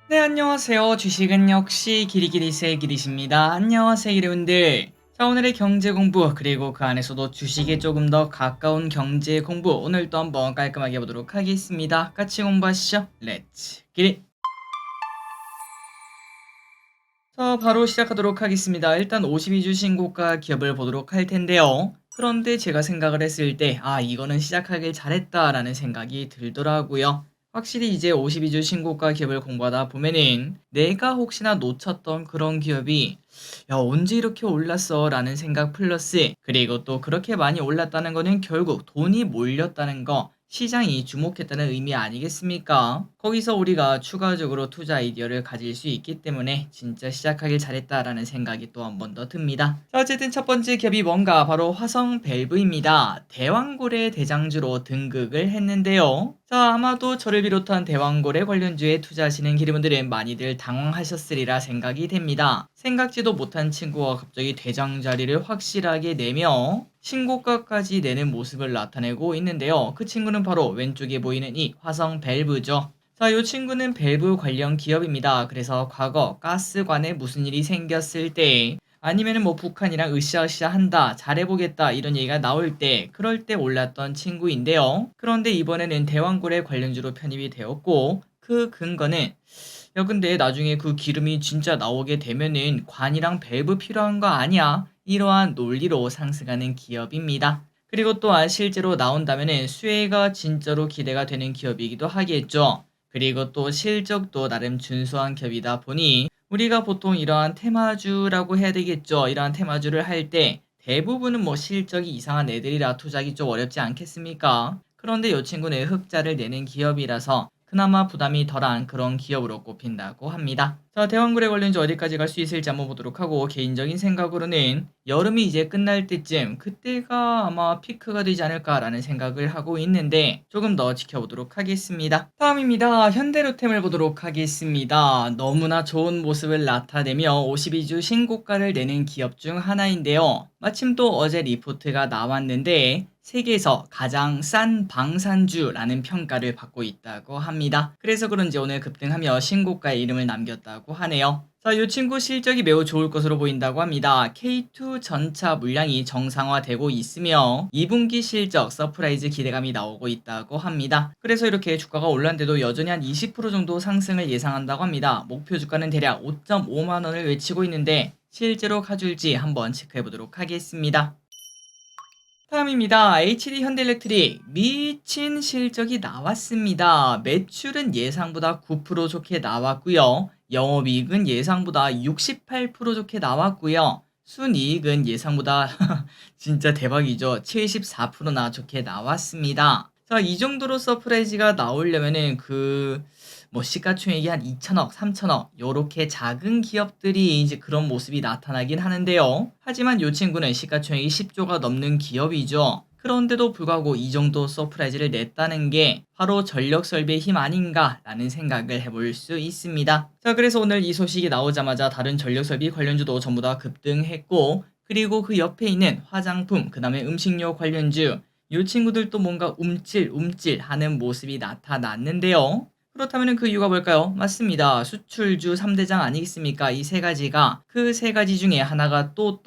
네, 안녕하세요. 주식은 역시 기리기리세 기리십니다. 안녕하세요, 여러분들. 자, 오늘의 경제 공부, 그리고 그 안에서도 주식에 조금 더 가까운 경제 공부, 오늘도 한번 깔끔하게 해보도록 하겠습니다. 같이 공부하시죠. 렛츠 기릿! 자, 바로 시작하도록 하겠습니다. 일단 52주 신고가 기업을 보도록 할 텐데요. 그런데 제가 생각을 했을 때, 이거는 시작하길 잘했다라는 생각이 들더라고요. 확실히 이제 52주 신고가 기업을 공부하다 보면은 내가 혹시나 놓쳤던 그런 기업이 야, 언제 이렇게 올랐어? 라는 생각 플러스 그리고 또 그렇게 많이 올랐다는 거는 결국 돈이 몰렸다는 거 시장이 주목했다는 의미 아니겠습니까? 거기서 우리가 추가적으로 투자 아이디어를 가질 수 있기 때문에 진짜 시작하길 잘했다라는 생각이 또 한 번 더 듭니다. 자, 어쨌든 첫 번째 기업이 뭔가 바로 화성 밸브입니다. 대왕고래 대장주로 등극을 했는데요. 자, 아마도 저를 비롯한 대왕고래 관련주에 투자하시는 기르분들은 많이들 당황하셨으리라 생각이 됩니다. 생각지도 못한 친구가 갑자기 대장 자리를 확실하게 내며 신고가까지 내는 모습을 나타내고 있는데요. 그 친구는 바로 왼쪽에 보이는 이 화성 밸브죠. 자, 이 친구는 밸브 관련 기업입니다. 그래서 과거 가스관에 무슨 일이 생겼을 때 아니면은 뭐 북한이랑 으쌰으쌰 한다, 잘해보겠다 이런 얘기가 나올 때 그럴 때 올랐던 친구인데요. 그런데 이번에는 대왕고래 관련주로 편입이 되었고 그 근거는 야, 근데 나중에 그 기름이 진짜 나오게 되면은 관이랑 밸브 필요한 거 아니야? 이러한 논리로 상승하는 기업입니다. 그리고 또한 실제로 나온다면은 수혜가 진짜로 기대가 되는 기업이기도 하겠죠. 그리고 또 실적도 나름 준수한 기업이다 보니 우리가 보통 이러한 테마주라고 해야 되겠죠. 이러한 테마주를 할 때 대부분은 뭐 실적이 이상한 애들이라 투자하기 좀 어렵지 않겠습니까? 그런데 이 친구는 흑자를 내는 기업이라서 그나마 부담이 덜한 그런 기업으로 꼽힌다고 합니다. 자, 대왕거래 관련주 어디까지 갈 수 있을지 한번 보도록 하고 개인적인 생각으로는 여름이 이제 끝날 때쯤 그때가 아마 피크가 되지 않을까라는 생각을 하고 있는데 조금 더 지켜보도록 하겠습니다. 다음입니다. 현대로템을 보도록 하겠습니다. 너무나 좋은 모습을 나타내며 52주 신고가를 내는 기업 중 하나인데요. 마침 또 어제 리포트가 나왔는데 세계에서 가장 싼 방산주라는 평가를 받고 있다고 합니다. 그래서 그런지 오늘 급등하며 신고가의 이름을 남겼다고 하네요. 자, 이 친구 실적이 매우 좋을 것으로 보인다고 합니다. K2 전차 물량이 정상화되고 있으며 2분기 실적 서프라이즈 기대감이 나오고 있다고 합니다. 그래서 이렇게 주가가 올랐는데도 여전히 한 20% 정도 상승을 예상한다고 합니다. 목표 주가는 대략 5.5만 원을 외치고 있는데 실제로 가줄지 한번 체크해 보도록 하겠습니다. 다음입니다. HD 현대일렉트릭 미친 실적이 나왔습니다. 매출은 예상보다 9% 좋게 나왔고요. 영업이익은 예상보다 68% 좋게 나왔고요. 순이익은 예상보다 진짜 대박이죠. 74%나 좋게 나왔습니다. 자, 이 정도로 서프라이즈가 나오려면은 뭐 시가총액이 한 2천억, 3천억 요렇게 작은 기업들이 이제 그런 모습이 나타나긴 하는데요. 하지만 이 친구는 시가총액이 10조가 넘는 기업이죠. 그런데도 불구하고 이 정도 서프라이즈를 냈다는 게 바로 전력 설비의 힘 아닌가라는 생각을 해볼 수 있습니다. 자, 그래서 오늘 이 소식이 나오자마자 다른 전력 설비 관련주도 전부 다 급등했고 그리고 그 옆에 있는 화장품, 그 다음에 음식료 관련주 이 친구들도 뭔가 움찔움찔 하는 모습이 나타났는데요. 그렇다면 그 이유가 뭘까요? 맞습니다. 수출주 3대장 아니겠습니까? 이 세 가지가 그 세 가지 중에 하나가 또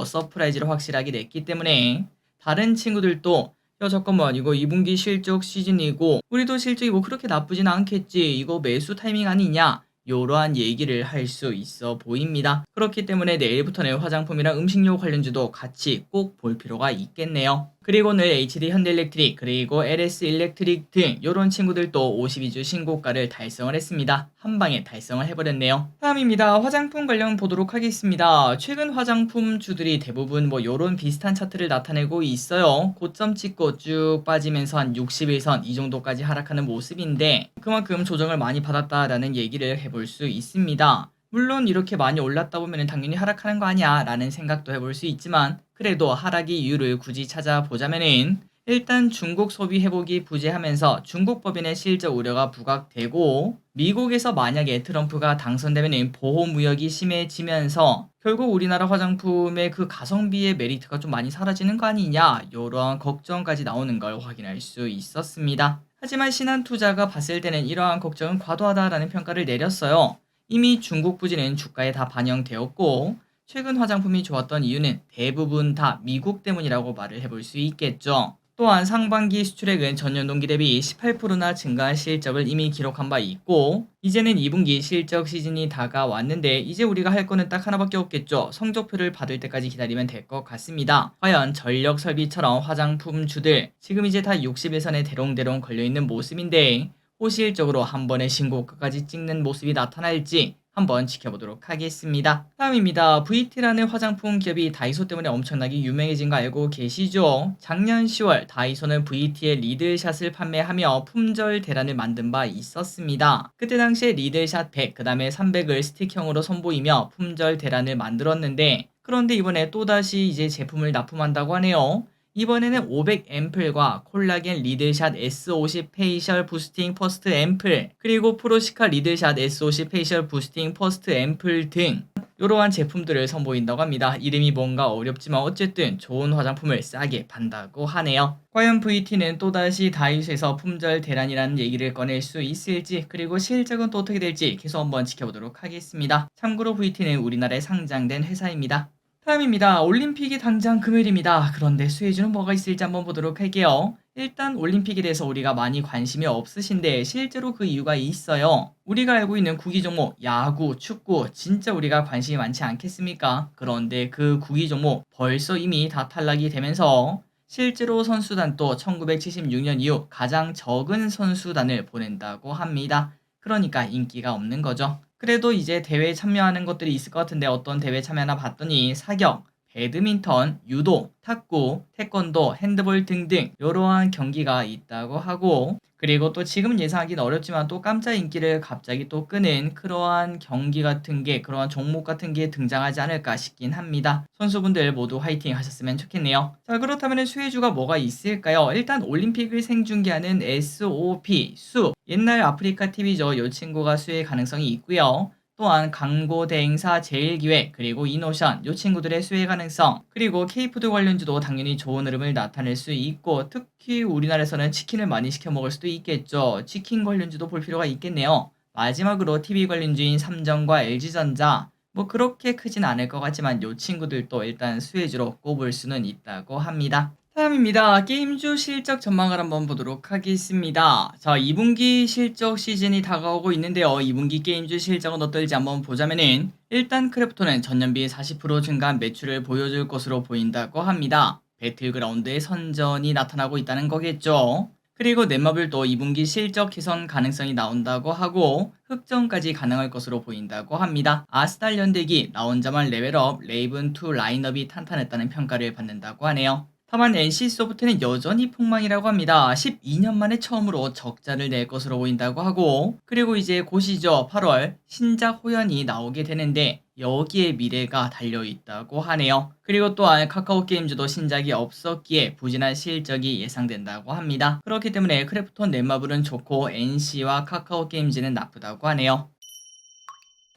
서프라이즈를 확실하게 냈기 때문에 다른 친구들도 야, 잠깐만, 이거 2분기 실적 시즌이고 우리도 실적이 뭐 그렇게 나쁘진 않겠지, 이거 매수 타이밍 아니냐, 이러한 얘기를 할 수 있어 보입니다. 그렇기 때문에 내일부터는 화장품이랑 음식료 관련주도 같이 꼭 볼 필요가 있겠네요. 그리고 오늘 HD 현대일렉트릭 그리고 LS 일렉트릭 등 이런 친구들도 52주 신고가를 달성을 했습니다. 한 방에 달성을 해버렸네요. 다음입니다. 화장품 관련 보도록 하겠습니다. 최근 화장품 주들이 대부분 뭐 이런 비슷한 차트를 나타내고 있어요. 고점 찍고 쭉 빠지면서 한 61선 이 정도까지 하락하는 모습인데 그만큼 조정을 많이 받았다라는 얘기를 해볼 수 있습니다. 물론 이렇게 많이 올랐다 보면 당연히 하락하는 거 아니야 라는 생각도 해볼 수 있지만 그래도 하락의 이유를 굳이 찾아보자면은 일단 중국 소비 회복이 부재하면서 중국 법인의 실적 우려가 부각되고 미국에서 만약에 트럼프가 당선되면 보호무역이 심해지면서 결국 우리나라 화장품의 그 가성비의 메리트가 좀 많이 사라지는 거 아니냐 이런 걱정까지 나오는 걸 확인할 수 있었습니다. 하지만 신한투자가 봤을 때는 이러한 걱정은 과도하다라는 평가를 내렸어요. 이미 중국 부진은 주가에 다 반영되었고 최근 화장품이 좋았던 이유는 대부분 다 미국 때문이라고 말을 해볼 수 있겠죠. 또한 상반기 수출액은 전년 동기 대비 18%나 증가한 실적을 이미 기록한 바 있고 이제는 2분기 실적 시즌이 다가왔는데 이제 우리가 할 거는 딱 하나밖에 없겠죠. 성적표를 받을 때까지 기다리면 될 것 같습니다. 과연 전력 설비처럼 화장품주들 지금 이제 다 60일선에 대롱대롱 걸려있는 모습인데 호실적으로 한 번에 신고가까지 찍는 모습이 나타날지 한번 지켜보도록 하겠습니다. 다음입니다. VT라는 화장품 기업이 다이소 때문에 엄청나게 유명해진 거 알고 계시죠? 작년 10월 다이소는 VT의 리들샷을 판매하며 품절 대란을 만든 바 있었습니다. 그때 당시에 리들샷 100, 그 다음에 300을 스틱형으로 선보이며 품절 대란을 만들었는데 그런데 이번에 또다시 이제 제품을 납품한다고 하네요. 이번에는 500 앰플과 콜라겐 리들샷 S50 페이셜 부스팅 퍼스트 앰플 그리고 프로시카 리들샷 S50 페이셜 부스팅 퍼스트 앰플 등 이러한 제품들을 선보인다고 합니다. 이름이 뭔가 어렵지만 어쨌든 좋은 화장품을 싸게 판다고 하네요. 과연 VT는 또다시 다이소에서 품절 대란이라는 얘기를 꺼낼 수 있을지 그리고 실적은 또 어떻게 될지 계속 한번 지켜보도록 하겠습니다. 참고로 VT는 우리나라에 상장된 회사입니다. 다음입니다. 올림픽이 당장 금요일입니다. 그런데 수혜주는 뭐가 있을지 한번 보도록 할게요. 일단 올림픽에 대해서 우리가 많이 관심이 없으신데 실제로 그 이유가 있어요. 우리가 알고 있는 구기 종목 야구, 축구 진짜 우리가 관심이 많지 않겠습니까? 그런데 그 구기 종목 벌써 이미 다 탈락이 되면서 실제로 선수단도 1976년 이후 가장 적은 선수단을 보낸다고 합니다. 그러니까 인기가 없는 거죠. 그래도 이제 대회에 참여하는 것들이 있을 것 같은데 어떤 대회 참여하나 봤더니 사격, 배드민턴, 유도, 탁구, 태권도, 핸드볼 등등 이러한 경기가 있다고 하고 그리고 또 지금은 예상하기는 어렵지만 또 깜짝 인기를 갑자기 또 끄는 그러한 경기 같은 게 그러한 종목 같은 게 등장하지 않을까 싶긴 합니다. 선수분들 모두 화이팅 하셨으면 좋겠네요. 자 그렇다면 수혜주가 뭐가 있을까요? 일단 올림픽을 생중계하는 SOP, 수 옛날 아프리카 TV죠. 이 친구가 수혜 가능성이 있고요. 또한 광고 대행사 제일기획 그리고 이노션 이 친구들의 수혜 가능성 그리고 K푸드 관련주도 당연히 좋은 흐름을 나타낼 수 있고 특히 우리나라에서는 치킨을 많이 시켜 먹을 수도 있겠죠. 치킨 관련주도 볼 필요가 있겠네요. 마지막으로 TV 관련주인 삼성과 LG전자 뭐 그렇게 크진 않을 것 같지만 이 친구들도 일단 수혜주로 꼽을 수는 있다고 합니다. 다음입니다. 게임주 실적 전망을 한번 보도록 하겠습니다. 자, 2분기 실적 시즌이 다가오고 있는데요. 2분기 게임주 실적은 어떨지 한번 보자면은 일단 크래프톤은 전년비에 40% 증가한 매출을 보여줄 것으로 보인다고 합니다. 배틀그라운드의 선전이 나타나고 있다는 거겠죠. 그리고 넷마블도 2분기 실적 개선 가능성이 나온다고 하고 흑점까지 가능할 것으로 보인다고 합니다. 아스달 연대기, 나 혼자만 레벨업, 레이븐2 라인업이 탄탄했다는 평가를 받는다고 하네요. 다만 NC소프트는 여전히 폭망이라고 합니다. 12년 만에 처음으로 적자를 낼 것으로 보인다고 하고 그리고 이제 곧이죠. 8월 신작 호연이 나오게 되는데 여기에 미래가 달려있다고 하네요. 그리고 또한 카카오게임즈도 신작이 없었기에 부진한 실적이 예상된다고 합니다. 그렇기 때문에 크래프톤 넷마블은 좋고 NC와 카카오게임즈는 나쁘다고 하네요.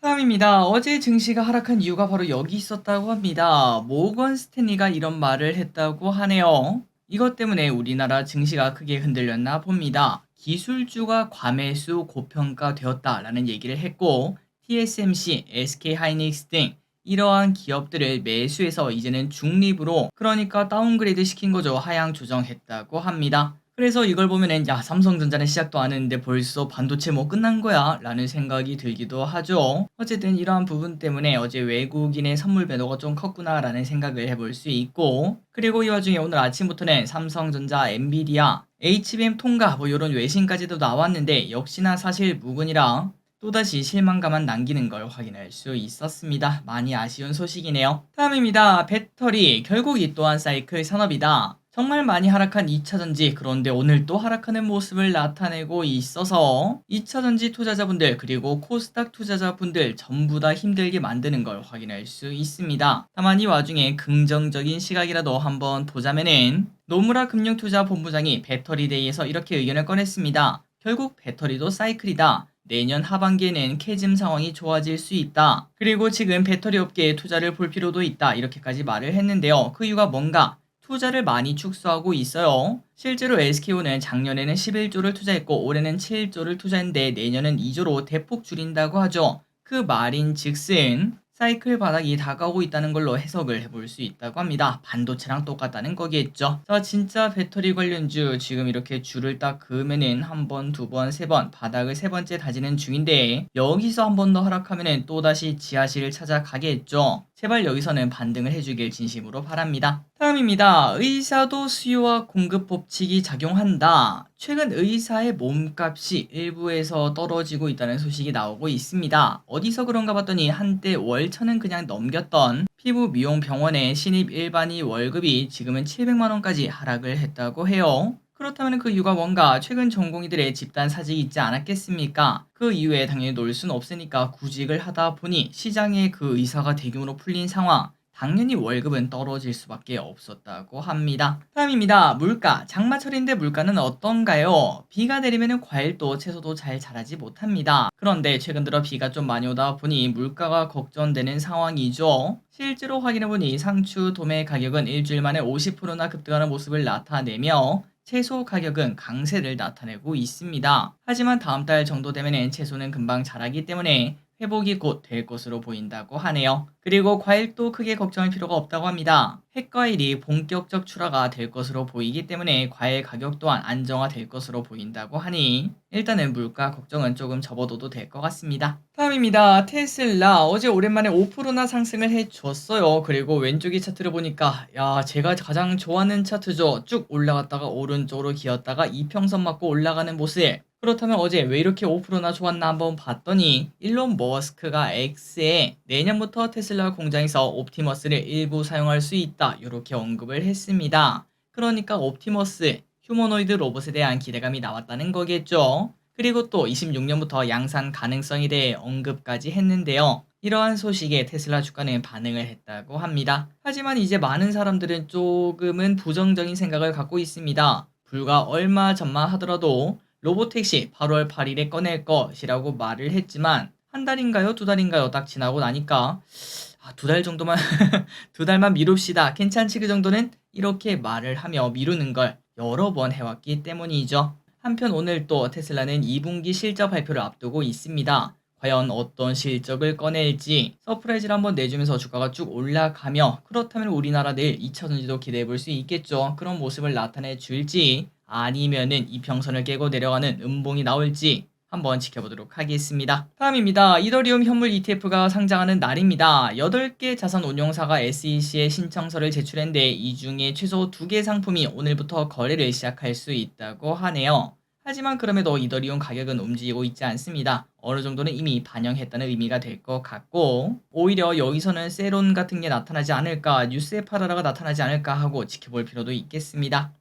다음입니다. 어제 증시가 하락한 이유가 바로 여기 있었다고 합니다. 모건 스탠리가 이런 말을 했다고 하네요. 이것 때문에 우리나라 증시가 크게 흔들렸나 봅니다. 기술주가 과매수 고평가되었다라는 얘기를 했고 TSMC, SK하이닉스 등 이러한 기업들을 매수해서 이제는 중립으로 그러니까 다운그레이드 시킨 거죠. 하향 조정했다고 합니다. 그래서 이걸 보면은 야 삼성전자는 시작도 안 했는데 벌써 반도체 뭐 끝난 거야 라는 생각이 들기도 하죠. 어쨌든 이러한 부분 때문에 어제 외국인의 선물 매도가 좀 컸구나 라는 생각을 해볼 수 있고 그리고 이 와중에 오늘 아침부터는 삼성전자, 엔비디아, HBM 통과 뭐 이런 외신까지도 나왔는데 역시나 사실 무근이라 또다시 실망감만 남기는 걸 확인할 수 있었습니다. 많이 아쉬운 소식이네요. 다음입니다. 배터리 결국 이 또한 사이클 산업이다. 정말 많이 하락한 2차전지 그런데 오늘 또 하락하는 모습을 나타내고 있어서 2차전지 투자자분들 그리고 코스닥 투자자분들 전부 다 힘들게 만드는 걸 확인할 수 있습니다. 다만 이 와중에 긍정적인 시각이라도 한번 보자면은 노무라 금융투자본부장이 배터리데이에서 이렇게 의견을 꺼냈습니다. 결국 배터리도 사이클이다. 내년 하반기에는 캐즘 상황이 좋아질 수 있다. 그리고 지금 배터리 업계에 투자를 볼 필요도 있다. 이렇게까지 말을 했는데요. 그 이유가 뭔가? 투자를 많이 축소하고 있어요. 실제로 SK온은 작년에는 11조를 투자했고 올해는 7조를 투자했는데 내년은 2조로 대폭 줄인다고 하죠. 그 말인 즉슨 사이클 바닥이 다가오고 있다는 걸로 해석을 해볼 수 있다고 합니다. 반도체랑 똑같다는 거겠죠. 자, 진짜 배터리 관련주 지금 이렇게 줄을 딱 그으면은 한 번, 두 번, 세 번 바닥을 세 번째 다지는 중인데 여기서 한 번 더 하락하면은 또다시 지하실을 찾아가겠죠. 제발 여기서는 반등을 해주길 진심으로 바랍니다. 다음입니다. 의사도 수요와 공급 법칙이 작용한다. 최근 의사의 몸값이 일부에서 떨어지고 있다는 소식이 나오고 있습니다. 어디서 그런가 봤더니 한때 월천은 그냥 넘겼던 피부 미용 병원의 신입 일반의 월급이 지금은 700만 원까지 하락을 했다고 해요. 그렇다면 그 이유가 뭔가 최근 전공의들의 집단 사직이 있지 않았겠습니까? 그 이후에 당연히 놀 수는 없으니까 구직을 하다 보니 시장에 그 의사가 대규모로 풀린 상황, 당연히 월급은 떨어질 수밖에 없었다고 합니다. 다음입니다. 물가. 장마철인데 물가는 어떤가요? 비가 내리면 과일도 채소도 잘 자라지 못합니다. 그런데 최근 들어 비가 좀 많이 오다 보니 물가가 걱정되는 상황이죠. 실제로 확인해보니 상추, 도매 가격은 일주일 만에 50%나 급등하는 모습을 나타내며 채소 가격은 강세를 나타내고 있습니다. 하지만 다음 달 정도 되면 채소는 금방 자라기 때문에 회복이 곧 될 것으로 보인다고 하네요. 그리고 과일도 크게 걱정할 필요가 없다고 합니다. 핵과일이 본격적 출하가 될 것으로 보이기 때문에 과일 가격 또한 안정화될 것으로 보인다고 하니 일단은 물가 걱정은 조금 접어둬도 될 것 같습니다. 다음입니다. 테슬라 어제 오랜만에 5%나 상승을 해줬어요. 그리고 왼쪽의 차트를 보니까 야 제가 가장 좋아하는 차트죠. 쭉 올라갔다가 오른쪽으로 기었다가 이평선 맞고 올라가는 모습. 그렇다면 어제 왜 이렇게 5%나 좋았나 한번 봤더니 일론 머스크가 X에 내년부터 테슬라 공장에서 옵티머스를 일부 사용할 수 있다 이렇게 언급을 했습니다. 그러니까 옵티머스 휴머노이드 로봇에 대한 기대감이 나왔다는 거겠죠. 그리고 또 26년부터 양산 가능성에 대해 언급까지 했는데요. 이러한 소식에 테슬라 주가는 반응을 했다고 합니다. 하지만 이제 많은 사람들은 조금은 부정적인 생각을 갖고 있습니다. 불과 얼마 전만 하더라도 로보택시 8월 8일에 꺼낼 것이라고 말을 했지만 한 달인가요? 두 달인가요? 딱 지나고 나니까 두 달 정도만 두 달만 미룹시다. 괜찮지 그 정도는? 이렇게 말을 하며 미루는 걸 여러 번 해왔기 때문이죠. 한편 오늘 또 테슬라는 2분기 실적 발표를 앞두고 있습니다. 과연 어떤 실적을 꺼낼지 서프라이즈를 한번 내주면서 주가가 쭉 올라가며 그렇다면 우리나라 내일 2차전지도 기대해 볼 수 있겠죠. 그런 모습을 나타내 줄지 아니면은 이평선을 깨고 내려가는 음봉이 나올지 한번 지켜보도록 하겠습니다. 다음입니다. 이더리움 현물 ETF가 상장하는 날입니다. 8개 자산 운용사가 SEC에 신청서를 제출했는데 이 중에 최소 2개 상품이 오늘부터 거래를 시작할 수 있다고 하네요. 하지만 그럼에도 이더리움 가격은 움직이고 있지 않습니다. 어느 정도는 이미 반영했다는 의미가 될 것 같고 오히려 여기서는 세론 같은 게 나타나지 않을까 뉴스에 팔아라가 나타나지 않을까 하고 지켜볼 필요도 있겠습니다.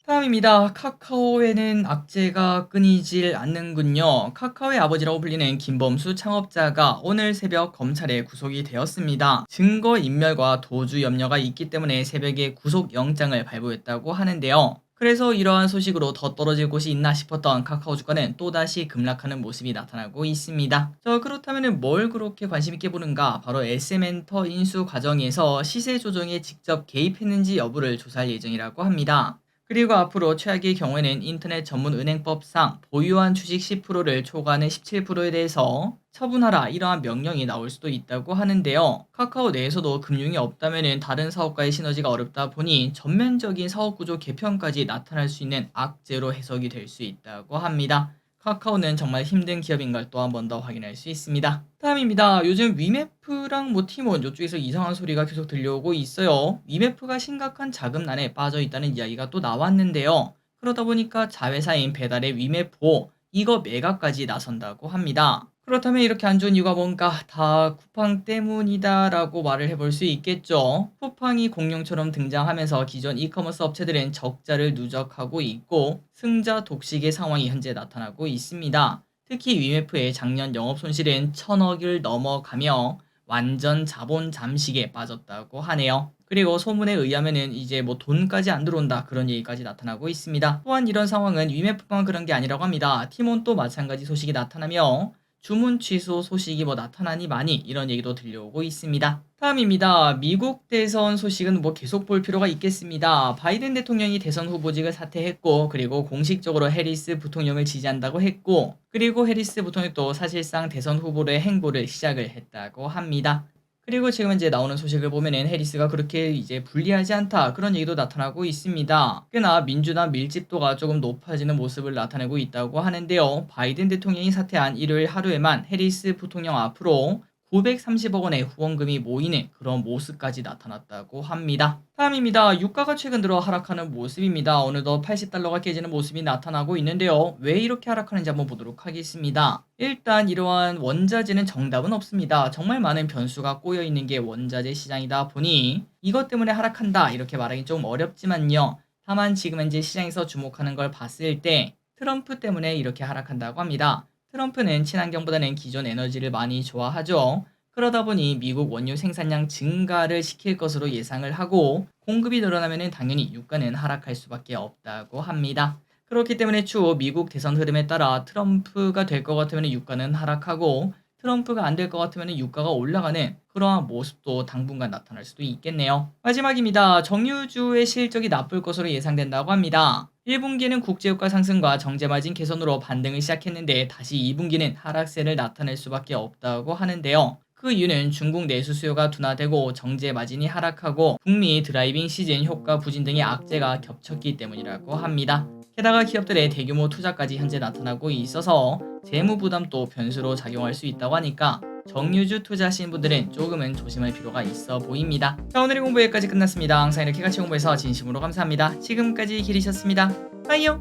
다음입니다. 카카오에는 악재가 끊이질 않는군요. 카카오의 아버지라고 불리는 김범수 창업자가 오늘 새벽 검찰에 구속이 되었습니다. 증거인멸과 도주 염려가 있기 때문에 새벽에 구속영장을 발부했다고 하는데요. 그래서 이러한 소식으로 더 떨어질 곳이 있나 싶었던 카카오 주가는 또다시 급락하는 모습이 나타나고 있습니다. 그렇다면 뭘 그렇게 관심있게 보는가? 바로 SM엔터 인수 과정에서 시세 조정에 직접 개입했는지 여부를 조사할 예정이라고 합니다. 그리고 앞으로 최악의 경우에는 인터넷 전문 은행법상 보유한 주식 10%를 초과하는 17%에 대해서 처분하라 이러한 명령이 나올 수도 있다고 하는데요. 카카오 내에서도 금융이 없다면 다른 사업과의 시너지가 어렵다 보니 전면적인 사업구조 개편까지 나타날 수 있는 악재로 해석이 될 수 있다고 합니다. 카카오는 정말 힘든 기업인 걸 또 한 번 더 확인할 수 있습니다. 다음입니다. 요즘 위메프랑 티몬 이쪽에서 이상한 소리가 계속 들려오고 있어요. 위메프가 심각한 자금난에 빠져 있다는 이야기가 또 나왔는데요. 그러다 보니까 자회사인 배달의 위메프 이거 매각까지 나선다고 합니다. 그렇다면 이렇게 안 좋은 이유가 뭔가 다 쿠팡 때문이다 라고 말을 해볼 수 있겠죠. 쿠팡이 공룡처럼 등장하면서 기존 이커머스 업체들은 적자를 누적하고 있고 승자 독식의 상황이 현재 나타나고 있습니다. 특히 위메프의 작년 영업 손실은 1000억을 넘어가며 완전 자본 잠식에 빠졌다고 하네요. 그리고 소문에 의하면은 이제 돈까지 안 들어온다 그런 얘기까지 나타나고 있습니다. 또한 이런 상황은 위메프만 그런 게 아니라고 합니다. 티몬도 마찬가지 소식이 나타나며 주문 취소 소식이 나타나니 많이 이런 얘기도 들려오고 있습니다. 다음입니다. 미국 대선 소식은 계속 볼 필요가 있겠습니다. 바이든 대통령이 대선 후보직을 사퇴했고, 그리고 공식적으로 해리스 부통령을 지지한다고 했고, 그리고 해리스 부통령이 또 사실상 대선 후보로의 행보를 시작을 했다고 합니다. 그리고 지금 이제 나오는 소식을 보면은 해리스가 그렇게 이제 불리하지 않다, 그런 얘기도 나타나고 있습니다. 꽤나 민주당 밀집도가 조금 높아지는 모습을 나타내고 있다고 하는데요. 바이든 대통령이 사퇴한 일요일 하루에만 해리스 부통령 앞으로 930억 원의 후원금이 모이는 그런 모습까지 나타났다고 합니다. 다음입니다. 유가가 최근 들어 하락하는 모습입니다. 어느덧 80달러가 깨지는 모습이 나타나고 있는데요. 왜 이렇게 하락하는지 한번 보도록 하겠습니다. 일단 이러한 원자재는 정답은 없습니다. 정말 많은 변수가 꼬여 있는 게 원자재 시장이다 보니 이것 때문에 하락한다 이렇게 말하기 좀 어렵지만요. 다만 지금 현재 시장에서 주목하는 걸 봤을 때 트럼프 때문에 이렇게 하락한다고 합니다. 트럼프는 친환경보다는 기존 에너지를 많이 좋아하죠. 그러다 보니 미국 원유 생산량 증가를 시킬 것으로 예상을 하고 공급이 늘어나면 당연히 유가는 하락할 수밖에 없다고 합니다. 그렇기 때문에 추후 미국 대선 흐름에 따라 트럼프가 될 것 같으면 유가는 하락하고 트럼프가 안 될 것 같으면 유가가 올라가는 그러한 모습도 당분간 나타날 수도 있겠네요. 마지막입니다. 정유주의 실적이 나쁠 것으로 예상된다고 합니다. 1분기는 국제유가 상승과 정제마진 개선으로 반등을 시작했는데 다시 2분기는 하락세를 나타낼 수밖에 없다고 하는데요. 그 이유는 중국 내수 수요가 둔화되고 정제 마진이 하락하고 북미 드라이빙 시즌 효과 부진 등의 악재가 겹쳤기 때문이라고 합니다. 게다가 기업들의 대규모 투자까지 현재 나타나고 있어서 재무 부담도 변수로 작용할 수 있다고 하니까 정유주 투자하신 분들은 조금은 조심할 필요가 있어 보입니다. 자, 오늘의 공부 여기까지 끝났습니다. 항상 이렇게 같이 공부해서 진심으로 감사합니다. 지금까지 길이셨습니다. 빠이요.